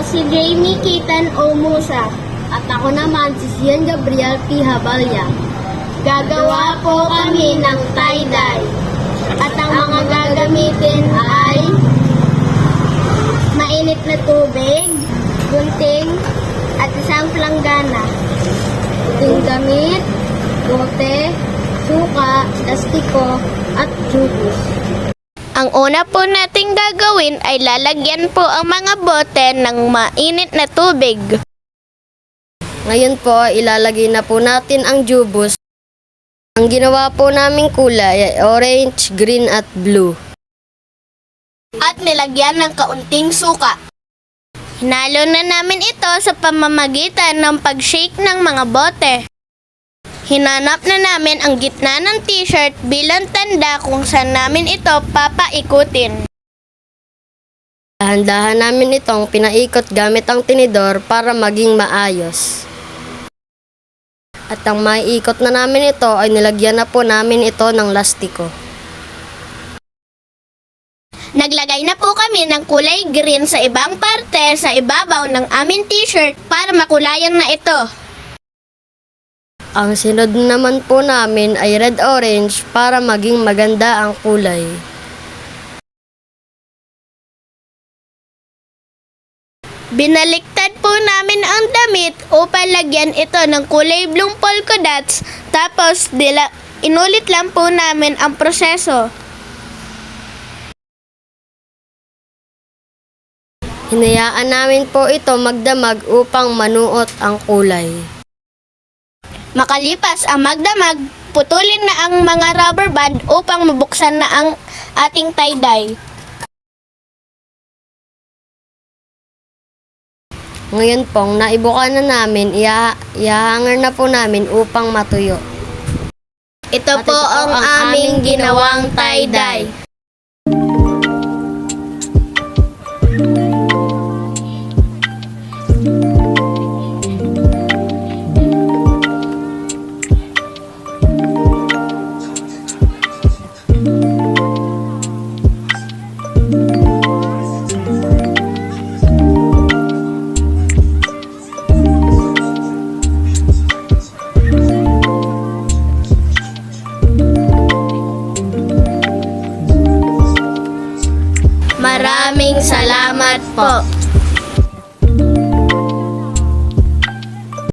si Jamie Kitan O. Musa. At ako naman si Sian Gabriel P. Habalya. Gagawa po kami ng tie-dye. At ang mga gagamitin ay mainit na tubig, gunting, at isang planggana. Puting damit, bote, suka, plastiko, at jubos. Ang una po nating gagawin ay lalagyan po ang mga bote ng mainit na tubig. Ngayon po, ilalagay na po natin ang jubos. Ang ginawa po naming kulay ay orange, green, at blue. At nilagyan ng kaunting suka. Hinalo na namin ito sa pamamagitan ng pag-shake ng mga bote. Hinanap na namin ang gitna ng t-shirt bilang tanda kung saan namin ito papaikutin. Dahan-dahan namin itong pinaikot gamit ang tinidor para maging maayos. At ang maiikot na namin ito ay nilagyan na po namin ito ng lastiko. Naglagay na po kami ng kulay green sa ibang parte sa ibabaw ng aming t-shirt para makulayan na ito. Ang sinod naman po namin ay red-orange para maging maganda ang kulay. Binaliktad po namin ang damit upang lagyan ito ng kulay blue polka dots, tapos inulit lang po namin ang proseso. Hinayaan namin po ito magdamag upang manuot ang kulay. Makalipas ang magdamag, putulin na ang mga rubber band upang mabuksan na ang ating tie-dye. Ngayon pong naibuka na namin, ihahanger na po namin upang matuyo. Ito po ang aming ginawang tie-dye. Maraming salamat po.